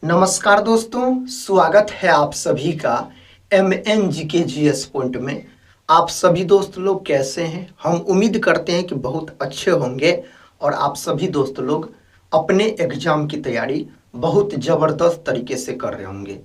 नमस्कार दोस्तों, स्वागत है आप सभी का MNGKGS पॉइंट में। आप सभी दोस्त लोग कैसे हैं? हम उम्मीद करते हैं कि बहुत अच्छे होंगे और आप सभी दोस्त लोग अपने एग्जाम की तैयारी बहुत ज़बरदस्त तरीके से कर रहे होंगे।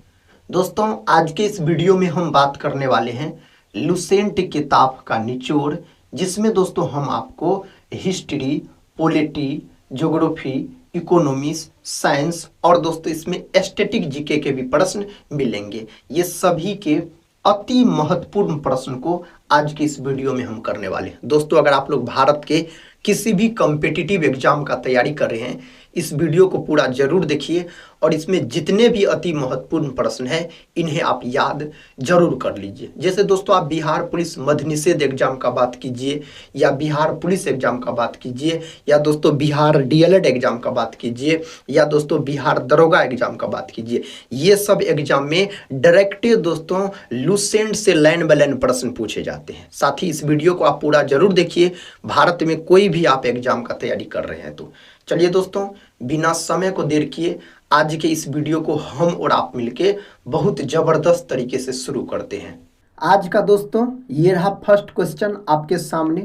दोस्तों, आज के इस वीडियो में हम बात करने वाले हैं लुसेंट किताब का निचोड़, जिसमें दोस्तों हम आपको history, polity, geography, economics, science और दोस्तों इसमें एस्थेटिक जीके के भी प्रश्न मिलेंगे। ये सभी के अति महत्वपूर्ण प्रश्न को आज के इस वीडियो में हम करने वाले हैं। दोस्तों, अगर आप लोग भारत के किसी भी कॉम्पिटिटिव एग्जाम का तैयारी कर रहे हैं, इस वीडियो को पूरा जरूर देखिए और इसमें जितने भी अति महत्वपूर्ण प्रश्न हैं इन्हें आप याद जरूर कर लीजिए। जैसे दोस्तों आप बिहार पुलिस मद्य निषेध एग्जाम का बात कीजिए, या बिहार पुलिस एग्जाम का बात कीजिए, या दोस्तों बिहार DLED एग्जाम का बात कीजिए, या दोस्तों बिहार दरोगा एग्जाम का बात कीजिए। ये सब एग्जाम में डायरेक्ट दोस्तों लुसेंट से लाइन बाय लाइन प्रश्न पूछे जाते हैं। साथ ही इस वीडियो को आप पूरा जरूर देखिए, भारत में कोई भी आप एग्जाम का तैयारी कर रहे हैं तो। चलिए दोस्तों, बिना समय को देर किए आज के इस वीडियो को हम और आप मिलके बहुत जबरदस्त तरीके से शुरू करते हैं। आज का दोस्तों ये रहा फर्स्ट क्वेश्चन आपके सामने।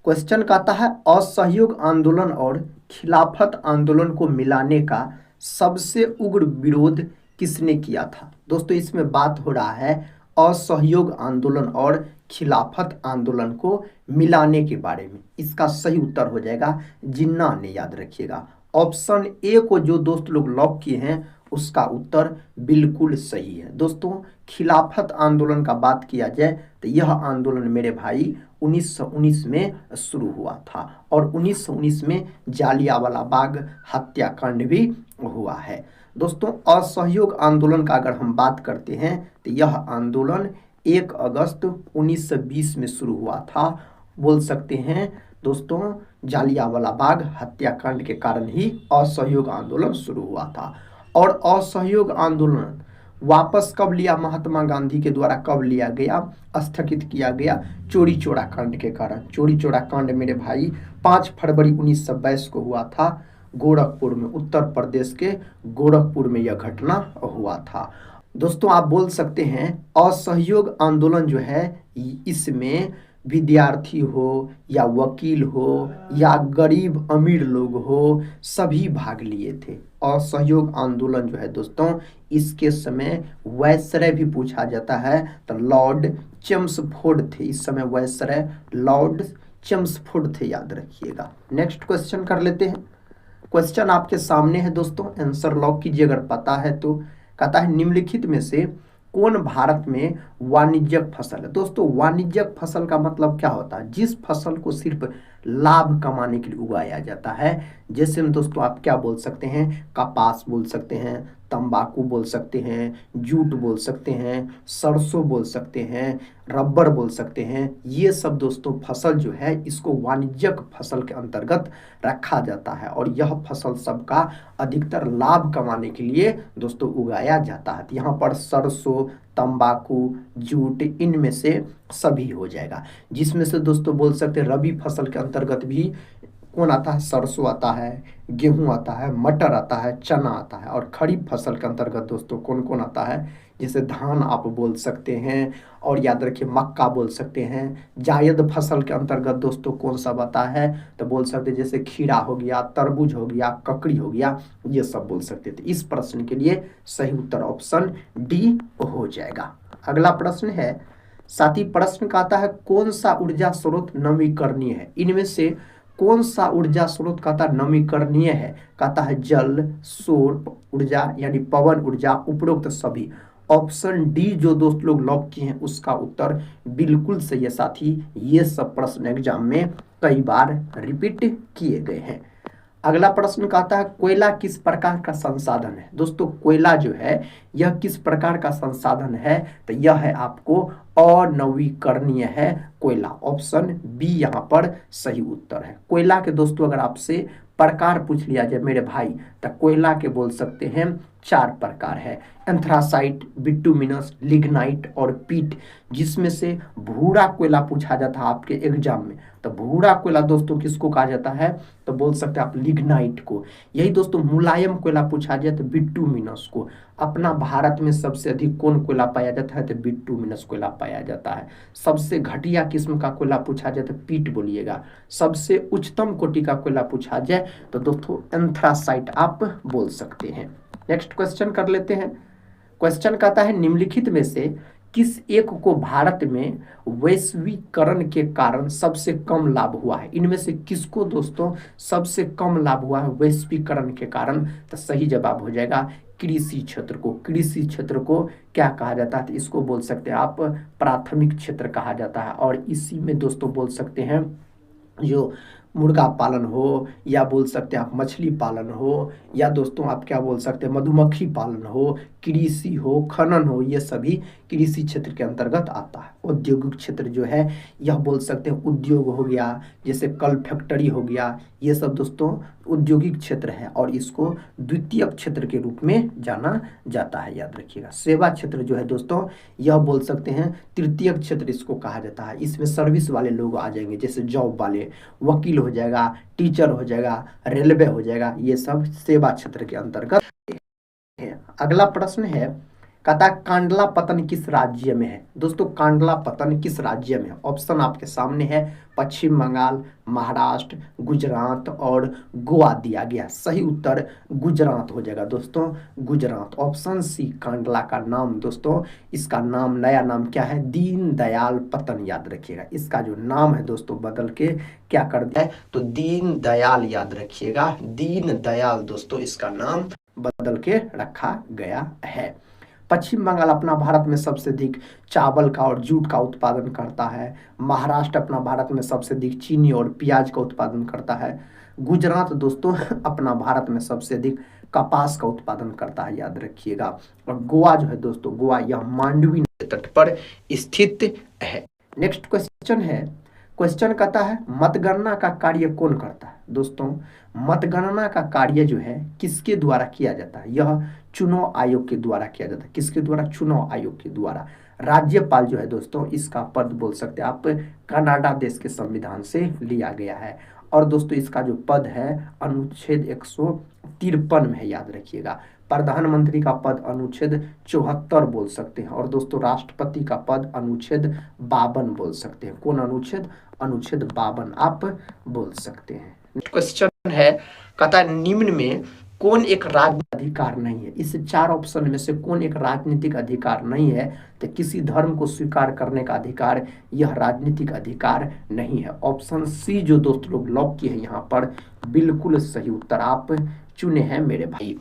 क्वेश्चन कहता है असहयोग आंदोलन और खिलाफत आंदोलन को मिलाने का सबसे उग्र विरोध किसने किया था? दोस्तों इसमें बात हो रहा है असहयोग आंदोलन और खिलाफत आंदोलन को मिलाने के बारे में। इसका सही उत्तर हो जाएगा जिन्ना ने, याद रखिएगा। ऑप्शन ए को जो दोस्त लोग लॉक किए हैं उसका उत्तर बिल्कुल सही है। दोस्तों खिलाफत आंदोलन का बात किया जाए तो यह आंदोलन मेरे भाई 1919 में शुरू हुआ था और 1919 में जालियांवाला बाग हत्याकांड भी हुआ है। दोस्तों असहयोग आंदोलन का अगर हम बात करते हैं तो यह आंदोलन 1 अगस्त 1920 में शुरू हुआ था। बोल सकते हैं दोस्तों जालियांवाला बाग हत्याकांड के कारण ही असहयोग आंदोलन शुरू हुआ था। और असहयोग आंदोलन वापस कब लिया महात्मा गांधी के द्वारा, कब लिया गया, स्थगित किया गया? चौरी चौरा कांड के कारण। चौरी चौरा कांड मेरे भाई 5 फरवरी 1922 को हुआ था गोरखपुर में, उत्तर प्रदेश के गोरखपुर में यह घटना हुआ था। दोस्तों आप बोल सकते हैं असहयोग आंदोलन जो है इसमें विद्यार्थी हो या वकील हो या गरीब अमीर लोग हो, सभी भाग लिए थे। असहयोग आंदोलन जो है दोस्तों इसके समय वायसराय भी पूछा जाता है तो लॉर्ड चेम्सफोर्ड थे। इस समय वायसराय लॉर्ड चेम्सफोर्ड थे, याद रखिएगा। नेक्स्ट क्वेश्चन कर लेते हैं। क्वेश्चन आपके सामने है दोस्तों, आंसर लॉक कीजिए अगर पता है तो। कहता है निम्नलिखित में से कौन भारत में वाणिज्यिक फसल है? दोस्तों वाणिज्यिक फसल का मतलब क्या होता है? जिस फसल को सिर्फ लाभ कमाने के लिए उगाया जाता है। जैसे हम दोस्तों आप क्या बोल सकते हैं, कपास बोल सकते हैं, तंबाकू बोल सकते हैं, जूट बोल सकते हैं, सरसों बोल सकते हैं, रबर बोल सकते हैं। ये सब दोस्तों फसल जो है इसको वाणिज्यिक फसल के अंतर्गत रखा जाता है और यह फसल सबका अधिकतर लाभ कमाने के लिए दोस्तों उगाया जाता है। यहाँ पर सरसों, तंबाकू, जूट इनमें से सभी हो जाएगा। जिसमें से दोस्तों बोल सकते हैं रबी फसल के अंतर्गत भी कौन आता है? सरसों आता है, गेहूं आता है, मटर आता है, चना आता है। और खरीफ फसल के अंतर्गत दोस्तों कौन कौन आता है? जैसे धान आप बोल सकते हैं और याद रखिए मक्का बोल सकते हैं। जायद फसल के अंतर्गत दोस्तों कौन सा आता है? तो बोल सकते हैं जैसे खीरा हो गया, तरबूज हो गया, ककड़ी हो गया, ये सब बोल सकते थे। इस प्रश्न के लिए सही उत्तर ऑप्शन डी हो जाएगा। अगला प्रश्न है, साथ ही प्रश्न का आता है कौन सा ऊर्जा स्रोत नवीकरणीय है? इनमें से कौन सा ऊर्जा स्रोत कहता है नवीकरणीय है? कहता है जल, सौर ऊर्जा यानी पवन ऊर्जा, उपरोक्त सभी। ऑप्शन डी जो दोस्त लोग लॉक किए हैं उसका उत्तर बिल्कुल सही है। साथी ये सब प्रश्न एग्जाम में कई बार रिपीट किए गए हैं। अगला प्रश्न कहता है कोयला किस प्रकार का संसाधन है? दोस्तों कोयला जो है यह किस प्रकार का संसाधन है? तो यह है आपको अनवीकरणीय है कोयला। ऑप्शन बी यहाँ पर सही उत्तर है। कोयला के दोस्तों अगर आपसे प्रकार पूछ लिया जाए मेरे भाई तो कोयला के बोल सकते हैं चार प्रकार है, एंथ्रासाइट, बिटुमिनस, लिग्नाइट और पीट। जिसमें से भूरा कोयला पूछा जाता है आपके एग्जाम में, तो भूरा कोयला दोस्तों किसको कहा जाता है, तो बोल सकते हैं आप लिग्नाइट को। यही दोस्तों मुलायम कोयला पूछा जाए तो बिटुमिनस को। अपना भारत में सबसे अधिक कौन कोयला पाया जाता है, तो बिटुमिनस कोयला पाया जाता है। सबसे घटिया किस्म का कोयला पूछा जाए तो पीट बोलिएगा। सबसे उच्चतम कोटि का कोयला पूछा जाए तो दोस्तों एंथ्रासाइट आप बोल सकते हैं। नेक्स्ट क्वेश्चन कर लेते हैं। क्वेश्चन कहता है निम्नलिखित में से किस एक को भारत में वैश्वीकरण के कारण सबसे कम लाभ हुआ है। इनमें से किसको दोस्तों सबसे कम लाभ हुआ है वैश्वीकरण के कारण, तो सही जवाब हो जाएगा कृषि क्षेत्र को। कृषि क्षेत्र को क्या कहा जाता है, तो इसको बोल सकते हैं आप प्राथमिक क्षेत्र कहा जाता है। और इसी में दोस्तों बोल सकते हैं जो मुर्गा पालन हो, या बोल सकते हैं आप मछली पालन हो, या दोस्तों आप क्या बोल सकते हैं मधुमक्खी पालन हो, कृषि हो, खनन हो, ये सभी कृषि क्षेत्र के अंतर्गत आता है। औद्योगिक क्षेत्र जो है यह बोल सकते हैं उद्योग हो गया, जैसे कल फैक्ट्री हो गया, ये सब दोस्तों औद्योगिक क्षेत्र है और इसको द्वितीय क्षेत्र के रूप में जाना जाता है, याद रखिएगा। सेवा क्षेत्र जो है दोस्तों यह बोल सकते हैं तृतीय क्षेत्र इसको कहा जाता है। इसमें सर्विस वाले लोग आ जाएंगे, जैसे जॉब वाले, वकील हो जाएगा, टीचर हो जाएगा, रेलवे हो जाएगा, ये सब सेवा क्षेत्र के अंतर्गत है। अगला प्रश्न है, कहता कांडला पतन किस राज्य में है। दोस्तों कांडला पतन किस राज्य में है, ऑप्शन आपके सामने है, पश्चिम बंगाल, महाराष्ट्र, गुजरात और गोवा दिया गया। सही उत्तर गुजरात हो जाएगा दोस्तों, गुजरात, ऑप्शन सी कांडला का नाम दोस्तों, इसका नाम नया नाम क्या है, दीन दयाल पतन, याद रखिएगा। इसका जो नाम है दोस्तों बदल के क्या कर दिया है, तो दीन दयाल, याद रखिएगा, दीन दयाल दोस्तों इसका नाम बदल के रखा गया है। पश्चिम बंगाल अपना भारत में सबसे अधिक चावल का और जूट का उत्पादन करता है। महाराष्ट्र अपना भारत में सबसे अधिक चीनी और प्याज का उत्पादन करता है। गुजरात दोस्तों अपना भारत में सबसे अधिक कपास का उत्पादन करता है, याद रखिएगा। और गोवा जो है दोस्तों, गोवा यह मांडवी तट पर स्थित है। नेक्स्ट क्वेश्चन है, क्वेश्चन कहता है मतगणना का कार्य कौन करता है। दोस्तों मतगणना का कार्य जो है किसके द्वारा किया जाता है, यह चुनाव आयोग के द्वारा किया जाता है। किसके द्वारा, चुनाव आयोग के द्वारा। राज्यपाल जो है दोस्तों इसका पद बोल सकते हैं आप कनाडा देश के संविधान से लिया गया है। और दोस्तों इसका जो पद है अनुच्छेद 153 में है, याद रखिएगा। प्रधानमंत्री का पद अनुच्छेद 74 बोल सकते हैं। और दोस्तों राष्ट्रपति का पद अनुच्छेद 52 बोल सकते हैं। कौन अनुच्छेद, अनुच्छेद 52 आप बोल सकते हैं। क्वेश्चन है, कहता है निम्न में कौन एक राजनीतिक अधिकार नहीं है। इस चार ऑप्शन में से कौन एक राजनीतिक अधिकार नहीं है, तो किसी धर्म को स्वीकार करने का अधिकार यह राजनीतिक अधिकार नहीं है। ऑप्शन सी जो दोस्त लोग लॉक किए हैं यहाँ पर बिल्कुल सही उत्तर आप चुने हैं मेरे भाई।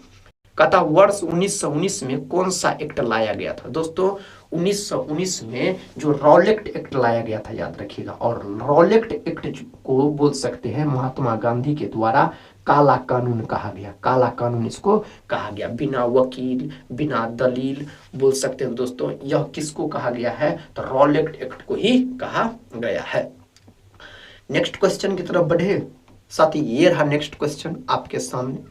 कहता वर्ष 1919 में कौन सा एक्ट लाया गया था। दोस्तों 1919 में जो रॉलेट एक्ट लाया गया था, याद रखिएगा। और रॉलेट एक्ट को बोल सकते हैं महात्मा गांधी के द्वारा काला कानून कहा गया। काला कानून इसको कहा गया। बिना वकील, बिना दलील बोल सकते हैं दोस्तों, यह किसको कहा गया है, तो रॉलेट एक्ट को ही कहा गया है। नेक्स्ट क्वेश्चन की तरफ बढ़े साथी, ये रहा नेक्स्ट क्वेश्चन आपके सामने।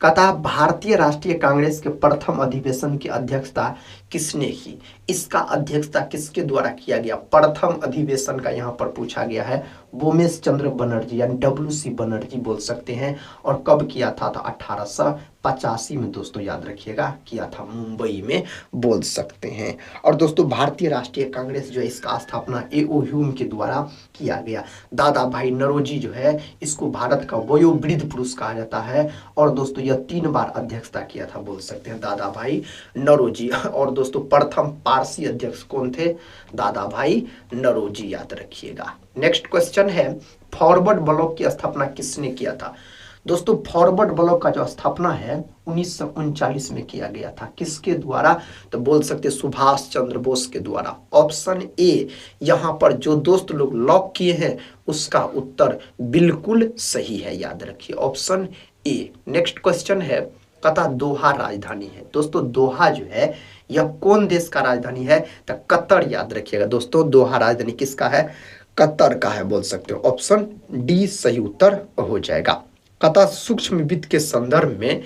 कहता भारतीय राष्ट्रीय कांग्रेस के प्रथम अधिवेशन की अध्यक्षता किसने की। इसका अध्यक्षता किसके द्वारा किया गया, प्रथम अधिवेशन का यहाँ पर पूछा गया है। वोमेश चंद्र बनर्जी यानी WC बनर्जी बोल सकते हैं। और कब किया था, तो 1885 में दोस्तों, याद रखिएगा, किया था मुंबई में बोल सकते हैं। और दोस्तों भारतीय राष्ट्रीय कांग्रेस जो है इसका स्थापना A.O. ह्यूम के द्वारा किया गया। दादा भाई नौरोजी जो है इसको भारत का वयोवृद्ध पुरुष कहा जाता है। और दोस्तों यह 3 बार अध्यक्षता किया था बोल सकते हैं दादा भाई नौरोजी। और दोस्तों प्रथम पारसी अध्यक्ष कौन थे, दादा भाई नौरोजी, याद रखिएगा। नेक्स्ट क्वेश्चन है फॉरवर्ड ब्लॉक की स्थापना किसने किया था। दोस्तों फॉरवर्ड ब्लॉक का जो स्थापना है 1939 में किया गया था। किसके द्वारा, तो बोल सकते सुभाष चंद्र बोस के द्वारा। ऑप्शन ए यहाँ पर जो दोस्त लोग लॉक किए हैं उसका उत्तर बिल्कुल सही है, याद रखिए, ऑप्शन ए। नेक्स्ट क्वेश्चन है, कहता दोहा राजधानी है। दोस्तों दोहा जो है यह कौन देश का राजधानी है, तो कतर, याद रखिएगा दोस्तों। दोहा राजधानी किसका है, कतर का है बोल सकते हो। ऑप्शन डी सही उत्तर हो जाएगा। कहता सूक्ष्म वित्त के संदर्भ में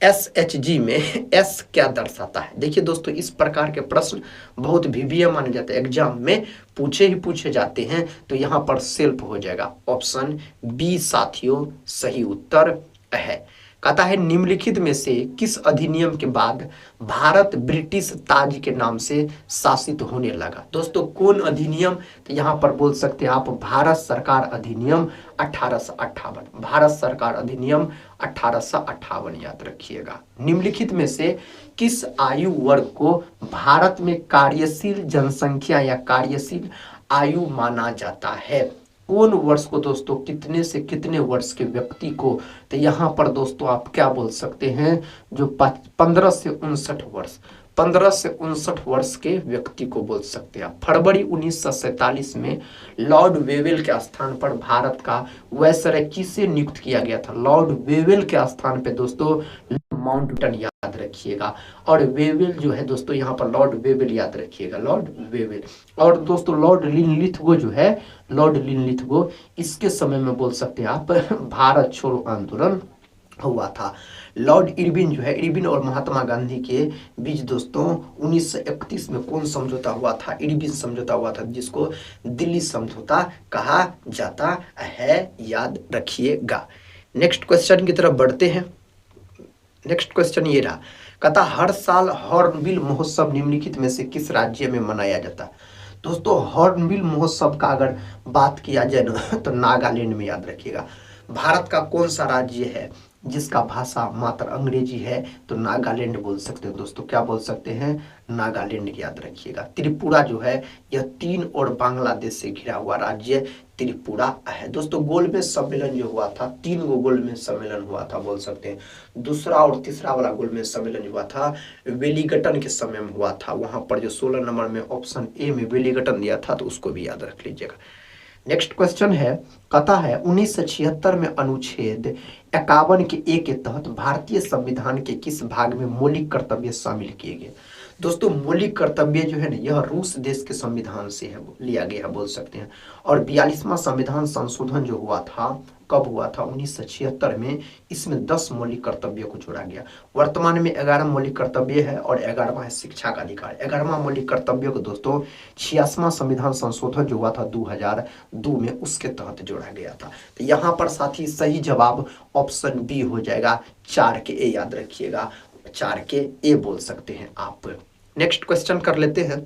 SHG में S क्या दर्शाता है? देखिए दोस्तों, इस प्रकार के प्रश्न बहुत वीवीए माने जाते हैं, एग्जाम में पूछे ही पूछे जाते हैं, तो यहाँ पर सेल्फ हो जाएगा। ऑप्शन बी साथियों सही उत्तर है। कहता है निम्नलिखित में से किस अधिनियम के बाद भारत ब्रिटिश ताज के नाम से शासित होने लगा? दोस्तों कौन अधिनियम? तो यहाँ पर बोल सकते हैं आप भारत सरकार अधिनियम 1858। भारत सरकार अधिनियम 1858 याद रखिएगा। निम्नलिखित में से किस आयु वर्ग को भारत में कार्यशील जनसंख्या या कार्यशील आयु माना जाता है? कौन वर्ष को दोस्तों, कितने से कितने वर्ष के व्यक्ति को? तो यहाँ पर दोस्तों आप क्या बोल सकते हैं, जो 15 से 59 वर्ष, 15 से 59 वर्ष के व्यक्ति को बोल सकते हैं। फरवरी 1947 में लॉर्ड वेवेल के स्थान पर भारत का वायसराय किसे नियुक्त किया गया था? लॉर्ड वेवेल के स्थान पे दोस्तों माउंटबेटन याद रखिएगा। और वेवेल जो है दोस्तों, यहाँ पर लॉर्ड वेवेल याद रखिएगा, लॉर्ड वेवेल। और दोस्तों लॉर्ड लिनलिथगो जो है, लॉर्ड लिनलिथगो, इसके समय में बोल सकते हैं आप भारत छोड़ो आंदोलन हुआ था। लॉर्ड इरविन जो है, इरविन और महात्मा गांधी के बीच दोस्तों 1931 में कौन समझौता हुआ था? इरविन समझौता हुआ था, जिसको दिल्ली समझौता कहा जाता है, याद रखिएगा। नेक्स्ट क्वेश्चन की तरफ बढ़ते हैं। नेक्स्ट क्वेश्चन ये रहा, कहता हर साल हॉर्नबिल महोत्सव निम्नलिखित में से किस राज्य में मनाया जाता है? दोस्तों हॉर्नबिल महोत्सव का अगर बात किया जाए ना, तो नागालैंड में याद रखिएगा। भारत का कौन सा राज्य है जिसका भाषा मात्र अंग्रेजी है? तो नागालैंड बोल सकते हैं दोस्तों। क्या बोल सकते हैं? नागालैंड याद रखिएगा। त्रिपुरा जो है, यह 3 और बांग्लादेश से घिरा हुआ राज्य त्रिपुरा है। दोस्तों गोलमेज सम्मेलन जो हुआ था, 3 गो गोलमेज सम्मेलन हुआ था बोल सकते हैं। दूसरा और तीसरा वाला गोलमेज सम्मेलन हुआ था वेलिंगटन के समय में हुआ था। वहां पर जो 16 नंबर में ऑप्शन ए में वेलिंगटन दिया था, तो उसको भी याद रख लीजिएगा। नेक्स्ट क्वेश्चन है, कहता है 1976 में अनुच्छेद 51 के ए के तहत भारतीय संविधान के किस भाग में मौलिक कर्तव्य शामिल किए गए? दोस्तों मौलिक कर्तव्य जो है ना, यह रूस देश के संविधान से है, लिया गया है बोल सकते हैं। और 42वां संविधान संशोधन जो हुआ था, कब हुआ था? 1976 में। इसमें 10 मौलिक कर्तव्यों को जोड़ा गया। वर्तमान में 11 मौलिक कर्तव्य है और 11वां है शिक्षा का अधिकार। 11वां मौलिक कर्तव्य को दोस्तों 86वां संविधान संशोधन जो हुआ था 2002 में, उसके तहत जोड़ा गया था। तो यहाँ पर साथी सही जवाब ऑप्शन बी हो जाएगा, 4 के ए याद रखिएगा, 4 के ए बोल सकते हैं आप। नेक्स्ट क्वेश्चन कर लेते हैं।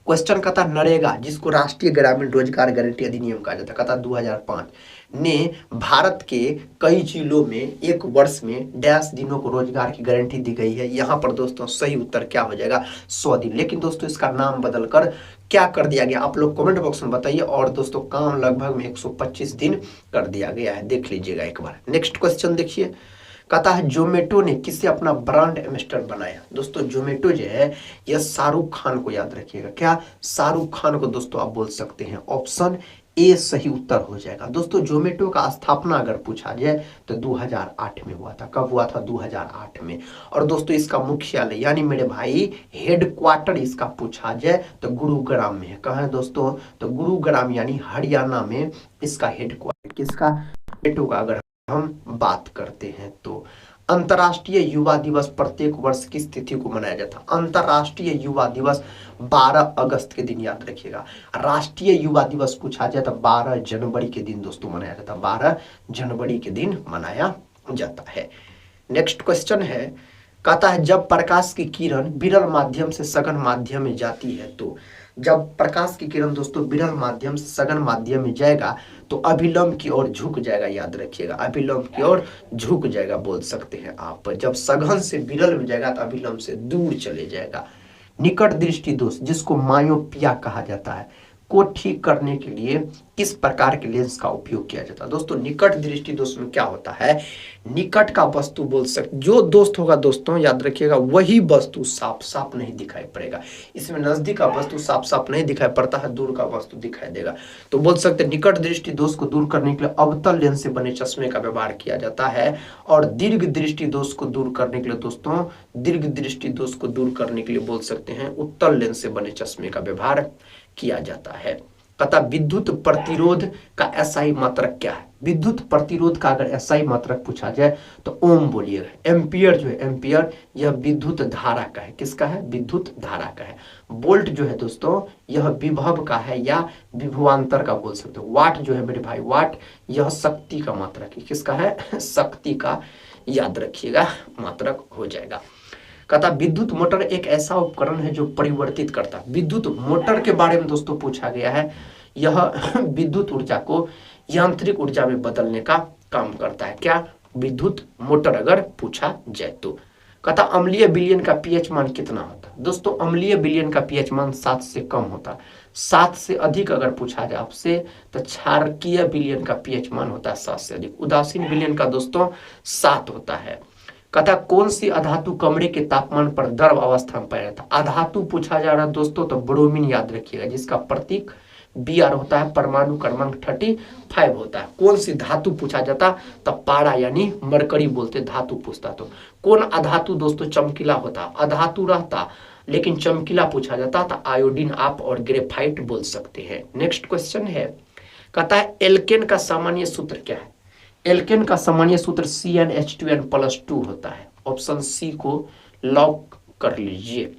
क्वेश्चन कहता नरेगा, जिसको राष्ट्रीय ग्रामीण रोजगार गारंटी अधिनियम कहा जाता है, कहता 2005 ने भारत के कई जिलों में एक वर्ष में डैश दिनों को रोजगार की गारंटी दी गई है। यहाँ पर दोस्तों सही उत्तर क्या हो जाएगा? 100 दिन। लेकिन दोस्तों इसका नाम बदलकर क्या कर दिया गया? आप लोग कमेंट बॉक्स में बताइए। और दोस्तों काम लगभग में 125 दिन कर दिया गया है, देख लीजिएगा एक बार। नेक्स्ट क्वेश्चन देखिए, कहता है जोमेटो ने किसे अपना ब्रांड एम्बेसडर बनाया? दोस्तों जोमेटो जो है, यह शाहरुख खान को याद रखिएगा। क्या? शाहरुख खान को दोस्तों आप बोल सकते हैं। ऑप्शन ए सही उत्तर हो जाएगा। दोस्तों जोमेटो का स्थापना अगर पूछा जाए तो 2008 में हुआ था। कब हुआ था? 2008 में। और दोस्तों इसका मुख्यालय यानी मेरे भाई हेडक्वार्टर इसका पूछा जाए तो गुरुग्राम में है। कहाँ है दोस्तों? तो गुरुग्राम यानी हरियाणा में इसका हेडक्वार्टर। किसका? जोमेटो का अगर हम बात करते हैं तो। अंतर्राष्ट्रीय युवा दिवस प्रत्येक वर्ष किस तिथि को मनाया जाता है? अंतर्राष्ट्रीय युवा दिवस 12 अगस्त के दिन याद रखिएगा। राष्ट्रीय युवा दिवस पूछा जाए तो 12 जनवरी के दिन दोस्तों मनाया जाता है। 12 जनवरी के दिन मनाया जाता है। नेक्स्ट क्वेश्चन है, कहता है जब प्रकाश की किरण विरल माध्यम से सघन माध्यम में जाती है तो। जब प्रकाश की किरण दोस्तों विरल माध्यम से सघन माध्यम में जाएगा तो अभिलंब की ओर झुक जाएगा, याद रखिएगा। अभिलंब की ओर झुक जाएगा बोल सकते हैं आप। जब सघन से विरल में जाएगा तो अभिलंब से दूर चले जाएगा। निकट दृष्टि दोष, जिसको मायोपिया कहा जाता है, को ठीक करने के लिए किस प्रकार के लेंस का उपयोग किया जाता है? दोस्तों निकट दृष्टि दोष में क्या होता है? निकट का वस्तु बोल सकते, जो दोस्त होगा दोस्तों याद रखिएगा, वही वस्तु साफ साफ नहीं दिखाई पड़ेगा। इसमें नजदीक का वस्तु साफ साफ नहीं दिखाई पड़ता है, दूर का वस्तु दिखाई देगा। तो बोल सकते निकट दृष्टि दोष को दूर करने के लिए अवतल लेंस से बने चश्मे का व्यवहार किया जाता है। और दीर्घ दृष्टि दोष को दूर करने के लिए दोस्तों, दीर्घ दृष्टि दोष को दूर करने के लिए बोल सकते हैं उत्तल लेंस से बने चश्मे का व्यवहार किया जाता है। कहता विद्युत प्रतिरोध का एसआई मात्रक क्या है? विद्युत प्रतिरोध का अगर एसआई मात्रक पूछा जाए तो ओम बोलिएगा। एम्पियर जो है, एम्पियर यह विद्युत धारा का है। किसका है? विद्युत धारा का है। वोल्ट जो है दोस्तों यह विभव का है या विभवांतर का बोल सकते हो। वाट जो है मेरे भाई, वाट यह शक्ति का मात्रक है। किसका है? शक्ति का, याद रखिएगा, मात्रक हो जाएगा। कहता विद्युत मोटर एक ऐसा उपकरण है जो परिवर्तित करता है। विद्युत मोटर के बारे में दोस्तों पूछा गया है। यह विद्युत ऊर्जा को यांत्रिक ऊर्जा में बदलने का काम करता है। क्या? विद्युत मोटर अगर पूछा जाए तो। कहता अम्लीय विलयन का पीएच मान कितना होता है? दोस्तों अम्लीय विलयन का पीएच मान 7 से कम होता है। 7 से अधिक अगर पूछा जाए आपसे तो क्षारकीय विलयन का पीएच मान होता है 7 से अधिक। उदासीन विलयन का दोस्तों 7 होता है। कहता कौन सी अधातु कमरे के तापमान पर द्रव अवस्था में पाया जाता है? अधातु पूछा जा रहा है दोस्तों तो ब्रोमीन याद रखिएगा, जिसका प्रतीक Br होता है, परमाणु क्रमांक 35 होता है। कौन सी धातु पूछा जाता तो पारा यानी मरकरी बोलते, धातु पूछता तो। कौन अधातु दोस्तों चमकीला होता? अधातु रहता लेकिन चमकीला पूछा जाता तो आयोडीन आप और ग्रेफाइट बोल सकते हैं। नेक्स्ट क्वेश्चन है, कहता है एल्केन का सामान्य सूत्र क्या है? एल्केन का सामान्य सूत्र CnH2n+2 होता है। ऑप्शन सी को लॉक कर लीजिए।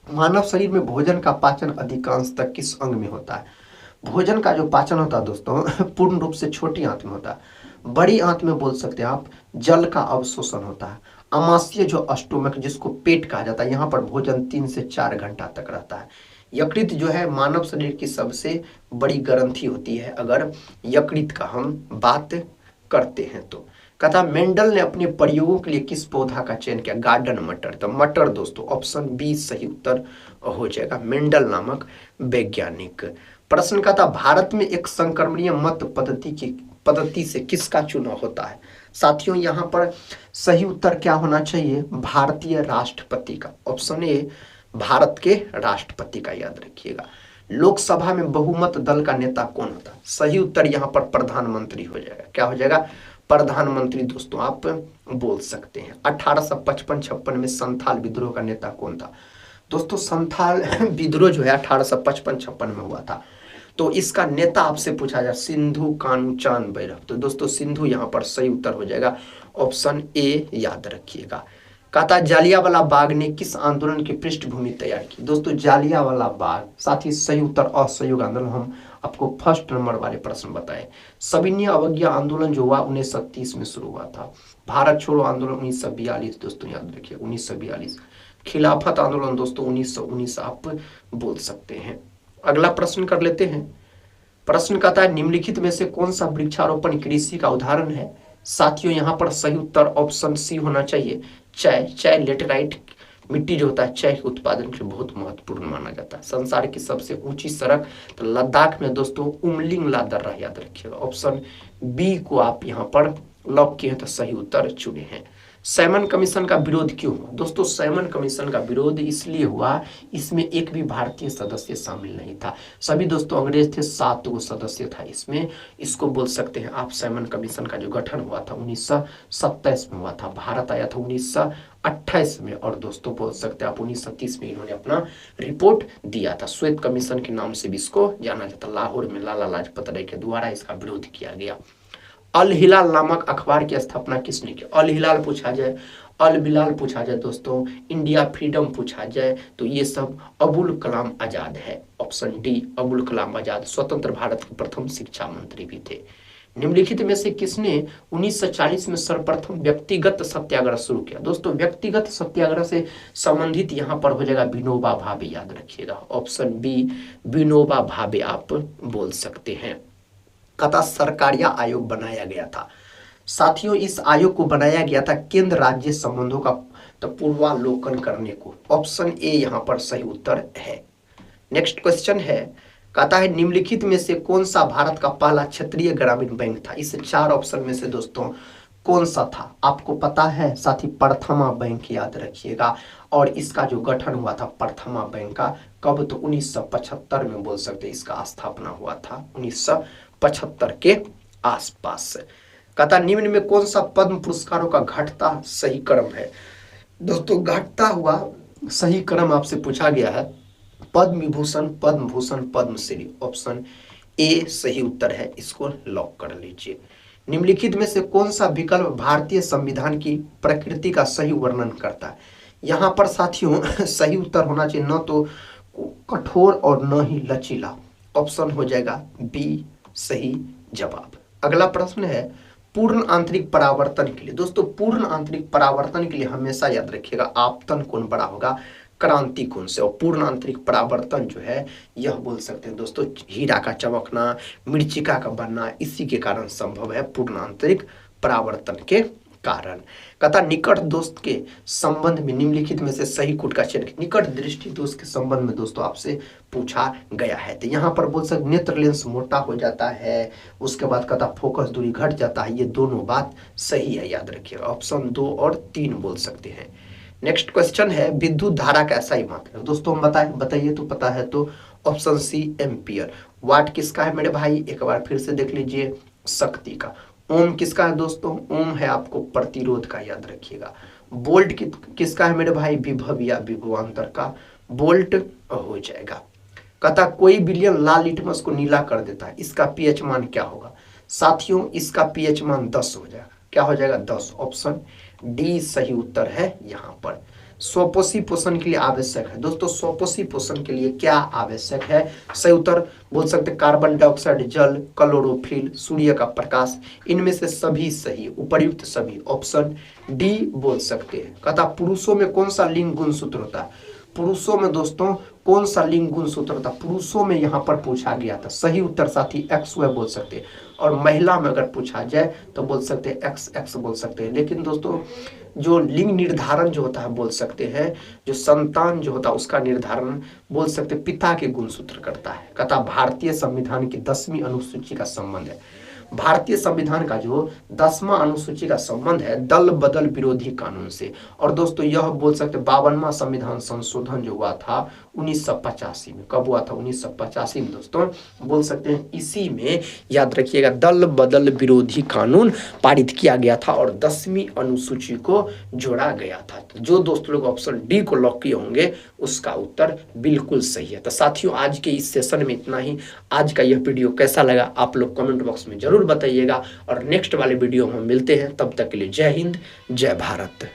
मानव शरीर में भोजन का पाचन अधिकांशतः किस अंग में होता है? भोजन का जो पाचन होता है दोस्तों पूर्ण रूप से छोटी आंत में होता है। बड़ी आंत में बोल सकते हैं आप जल का अवशोषण होता है। आमाशय जो स्टोमक जिसको पेट कहा जाता है, यहाँ पर भोजन 3 से 4 घंटा तक रहता है। यकृत जो है मानव शरीर की सबसे बड़ी ग्रंथि होती है अगर यकृत का हम बात करते हैं तो। कहता मेंडल ने अपने प्रयोगों के लिए किस पौधा का चयन किया? गार्डन मटर। तो मटर दोस्तों ऑप्शन बी सही उत्तर हो जाएगा, मेंडल नामक वैज्ञानिक। प्रश्न कहता भारत में एक संक्रमणीय मत पद्धति से किसका चुनाव होता है? साथियों यहाँ पर सही उत्तर क्या होना चाहिए? भारतीय राष्ट्रपति का। ऑप्शन ए भारत के राष्ट्रपति का, याद रखिएगा। लोकसभा में बहुमत दल का नेता कौन होता है? सही उत्तर यहाँ पर प्रधानमंत्री हो जाएगा। क्या हो जाएगा? प्रधानमंत्री दोस्तों आप बोल सकते हैं। 1855-56 में संथाल विद्रोह का नेता कौन था? दोस्तों संथाल विद्रोह जो है 1855-56 में हुआ था। तो इसका नेता आपसे पूछा जाए सिंधु कानूचान बैरव, तो दोस्तों सिंधु यहाँ पर सही उत्तर हो जाएगा। ऑप्शन ए याद रखिएगा। कहता जालियांवाला बाग ने किस आंदोलन की पृष्ठभूमि तैयार की? दोस्तों जालियांवाला बाग, साथ ही सही उत्तर असहयोग आंदोलन हम आपको फर्स्ट नंबर वाले प्रश्न बताए। सविनय अवज्ञा आंदोलन जो हुआ 1930 में शुरू हुआ था। भारत छोड़ो आंदोलन 1942 दोस्तों याद रखिए 1942। खिलाफत आंदोलन दोस्तों 1919 आप बोल सकते हैं। अगला प्रश्न कर लेते हैं। प्रश्न कहता है निम्नलिखित में से कौन सा वृक्षारोपण कृषि का उदाहरण है? साथियों यहाँ पर सही उत्तर ऑप्शन सी होना चाहिए, चाय लेटेराइट मिट्टी जो होता है चाय के उत्पादन के लिए बहुत महत्वपूर्ण माना जाता है। संसार की सबसे ऊंची सड़क तो लद्दाख में दोस्तों उमलिंग ला दर्रा, याद रखिएगा। ऑप्शन बी को आप यहाँ पर लॉक किए तो सही उत्तर चुने हैं। सैमन कमीशन का विरोध क्यों हुआ? दोस्तों सैमन कमीशन का विरोध इसलिए हुआ, इसमें एक भी भारतीय सदस्य शामिल नहीं था। सभी दोस्तों अंग्रेज थे, 7 गो सदस्य था इसमें। इसको बोल सकते हैं आप सैमन कमीशन का जो गठन हुआ था 1927 में हुआ था। भारत आया था 1928 में, और दोस्तों बोल सकते हैं आप 1930 में इन्होंने अपना रिपोर्ट दिया था। श्वेत कमीशन के नाम से भी इसको जाना जाता। लाहौर में लाला लाजपत राय के द्वारा इसका विरोध किया गया। अल हिलाल नामक अखबार की स्थापना किसने की? अल हिलाल पूछा जाए, अल बिलाल पूछा जाए दोस्तों, इंडिया फ्रीडम पूछा जाए तो ये सब अबुल कलाम आजाद है। ऑप्शन डी अबुल कलाम आजाद स्वतंत्र भारत के प्रथम शिक्षा मंत्री भी थे। निम्नलिखित में से किसने 1940 में सर्वप्रथम व्यक्तिगत सत्याग्रह शुरू किया? दोस्तों व्यक्तिगत सत्याग्रह से संबंधित यहाँ पर हो जाएगा विनोबा भावे, याद रखिएगा। ऑप्शन बी विनोबा भावे आप बोल सकते हैं। कहता सरकारिया आयोग बनाया गया था। साथियों इस आयोग को बनाया गया था केंद्र राज्य संबंधों का पूर्वालोकन करने को। ऑप्शन ए यहाँ पर सही उत्तर है। नेक्स्ट क्वेश्चन है, कहता है निम्नलिखित में से कौन सा भारत का पहला क्षेत्रीय ग्रामीण बैंक था? इस 4 ऑप्शन में से दोस्तों कौन सा था? आपको पता है साथी, प्रथमा बैंक, याद रखिएगा। और इसका जो गठन हुआ था प्रथमा बैंक का कब? तो 1975 में बोल सकते इसका स्थापना हुआ था, 1975 के आसपास। कहता निम्न में कौन सा पद्म पुरस्कारों का घटता सही क्रम है? दोस्तों घटता हुआ सही क्रम आपसे पूछा गया है पद्म विभूषण, पद्म भूषण, पद्मश्री। ऑप्शन ए सही उत्तर है, इसको लॉक कर लीजिए। निम्नलिखित में से कौन सा विकल्प भारतीय संविधान की प्रकृति का सही वर्णन करता है? यहाँ पर साथियों सही उत्तर होना चाहिए न तो कठोर और न ही लचीला। ऑप्शन हो जाएगा बी सही जवाब। अगला प्रश्न है पूर्ण आंतरिक परावर्तन के लिए। दोस्तों पूर्ण आंतरिक परावर्तन के लिए हमेशा याद रखिएगा आपतन कोण बड़ा होगा क्रांति कोण से। और पूर्ण आंतरिक परावर्तन जो है यह बोल सकते हैं दोस्तों हीरा का चमकना, मृचिका का बनना, इसी के कारण संभव है पूर्ण आंतरिक परावर्तन के कारण। कथा निकट दोस्त के संबंध में निम्नलिखित में से सही कूट का चयन। निकट दृष्टि दोष के संबंध में दोस्तों आपसे पूछा गया है। तो यहाँ पर बोल सकते नेत्र लेंस मोटा हो जाता है, उसके बाद कथा फोकस दूरी घट जाता है। ये दोनों बात सही है, याद रखिएगा। ऑप्शन 2 और 3 बोल सकते हैं। नेक्स्ट क्वेश्चन है विद्युत धारा का ऐसा ही मात्रा। दोस्तों हम बताइए तो पता है तो ऑप्शन सी एम्पियर। वाट किसका है मेरे भाई? एक बार फिर से देख लीजिए, शक्ति का। ओम किसका है दोस्तों? ओम है आपको प्रतिरोध का, याद रखिएगा। वोल्ट किसका है मेरे भाई? विभव या विभवांतर का वोल्ट हो जाएगा। कहता कोई विलयन लाल लिटमस को नीला कर देता है, इसका पीएच मान क्या होगा? साथियों इसका पीएच मान 10 हो जाएगा। क्या हो जाएगा? 10। ऑप्शन डी सही उत्तर है यहाँ पर। स्वपोषी पोषण के लिए आवश्यक है। दोस्तों स्वपोषी पोषण के लिए क्या आवश्यक है? सही उत्तर बोल सकते कार्बन डाइऑक्साइड, जल, क्लोरोफिल, सूर्य का प्रकाश। इनमें से सभी सही, उपर्युक्त सभी। ऑप्शन डी बोल सकते हैं। कहता पुरुषों में कौन सा लिंग गुणसूत्र होता है? पुरुषों में दोस्तों कौन सा लिंग गुणसूत्र होता है? पुरुषों में यहाँ पर पूछा गया था। सही उत्तर साथी एक्स वाई बोल सकते हैं। और महिला में अगर पूछा जाए तो बोल सकते हैं एक्स एक्स बोल सकते हैं। लेकिन दोस्तों जो लिंग निर्धारण जो होता है बोल सकते हैं, जो संतान जो होता है उसका निर्धारण बोल सकते पिता के गुणसूत्र करता है। कहता भारतीय संविधान की 10वीं अनुसूची का संबंध है। भारतीय संविधान का जो 10वां अनुसूची का संबंध है दल बदल विरोधी कानून से। और दोस्तों यह बोल सकते 52वां संविधान संशोधन जो हुआ था 1985 में। कब हुआ था? 1985 में दोस्तों। बोल सकते हैं इसी में याद रखिएगा दल बदल विरोधी कानून पारित किया गया था और 10वीं अनुसूची को जोड़ा गया था। तो जो दोस्त लोग ऑप्शन डी को लॉक किए होंगे उसका उत्तर बिल्कुल सही है। तो साथियों आज के इस सेशन में इतना ही। आज का यह वीडियो कैसा लगा आप लोग कमेंट बॉक्स में जरूर बताइएगा और नेक्स्ट वाले वीडियो में मिलते हैं। तब तक के लिए जय हिंद, जय भारत।